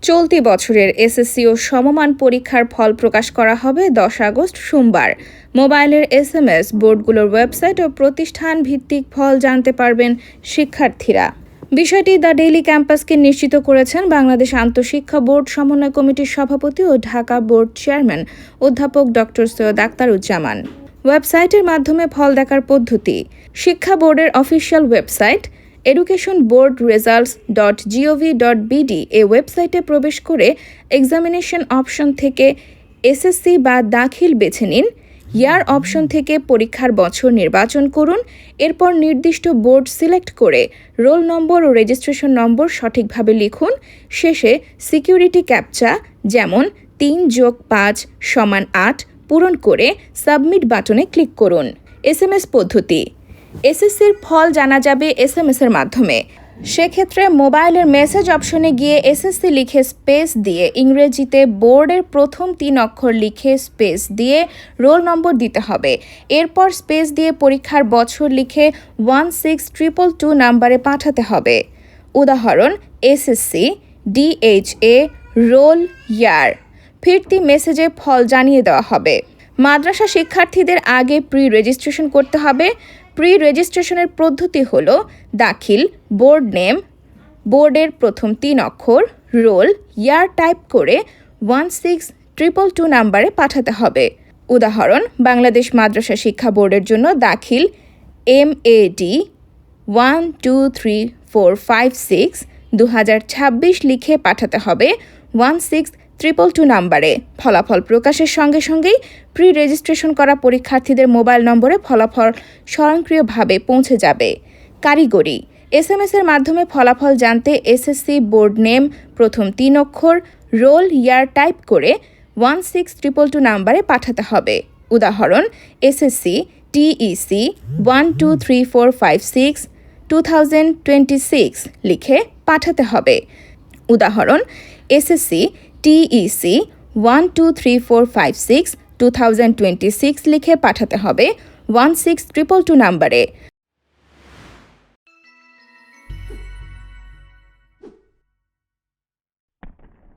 চলতি বছরের এসএসসি ও সমমান পরীক্ষার ফল প্রকাশ করা হবে 10 আগস্ট সোমবার। মোবাইলের এসএমএস, বোর্ডগুলোর ওয়েবসাইট ও প্রতিষ্ঠান ভিত্তিক ফল জানতে পারবেন শিক্ষার্থীরা। বিষয়টি দ্য ডেইলি ক্যাম্পাসকে নিশ্চিত করেছেন বাংলাদেশ আন্তঃশিক্ষা বোর্ড সমন্বয় কমিটির সভাপতি ও ঢাকা বোর্ড চেয়ারম্যান অধ্যাপক ডক্টর সৈয়দ আখতারুজ্জামান। ওয়েবসাইটের মাধ্যমে ফল দেখার পদ্ধতি: শিক্ষা বোর্ডের অফিসিয়াল ওয়েবসাইট educationboardresults.gov.bd এই ওয়েবসাইটে প্রবেশ করে এক্সামিনেশন অপশন থেকে এসএসসি বা দাখিল বেছে নিন। ইয়ার অপশন থেকে পরীক্ষার বছর নির্বাচন করুন। এরপর নির্দিষ্ট বোর্ড সিলেক্ট করে রোল নম্বর ও রেজিস্ট্রেশন নম্বর সঠিকভাবে লিখুন। শেষে সিকিউরিটি ক্যাপচা যেমন 3+5 = 8 পূরণ করে সাবমিট বাটনে ক্লিক করুন। এসএমএস পদ্ধতি: এসএসসির ফল জানা যাবে এসএমএসের মাধ্যমে। সেক্ষেত্রে মোবাইলের মেসেজ অপশনে গিয়ে এসএসসি লিখে স্পেস দিয়ে ইংরেজিতে বোর্ডের প্রথম 3 অক্ষর লিখে স্পেস দিয়ে রোল নম্বর দিতে হবে। এরপর স্পেস দিয়ে পরীক্ষার বছর লিখে 16222 নম্বরে পাঠাতে হবে। উদাহরণ: এসএসসি DHA রোল ইয়ার। ফিরতি মেসেজে ফল জানিয়ে দেওয়া হবে। মাদ্রাসা শিক্ষার্থীদের আগে প্রি রেজিস্ট্রেশন করতে হবে। প্রি রেজিস্ট্রেশনের পদ্ধতি হল দাখিল, বোর্ড নেম, বোর্ডের প্রথম 3 অক্ষর, রোল, ইয়ার টাইপ করে 16222 নম্বরে পাঠাতে হবে। উদাহরণ: বাংলাদেশ মাদ্রাসা শিক্ষা বোর্ডের জন্য দাখিল MAD 123456 2026 লিখে পাঠাতে হবে 16222 নম্বরে। ফলাফল প্রকাশের সঙ্গে সঙ্গেই প্রি রেজিস্ট্রেশন করা পরীক্ষার্থীদের মোবাইল নম্বরে ফলাফল স্বয়ংক্রিয়ভাবে পৌঁছে যাবে। কারিগরি: এসএমএসের মাধ্যমে ফলাফল জানতে এসএসসি বোর্ড নেম, প্রথম 3 অক্ষর, রোল, ইয়ার টাইপ করে 16222 নম্বরে পাঠাতে হবে। উদাহরণ: এসএসসি TEC 123456 2026 লিখে পাঠাতে হবে। উদাহরণ: এসএসসি TEC 123456 2026 লিখে পাঠাতে হবে 16222 নম্বরে।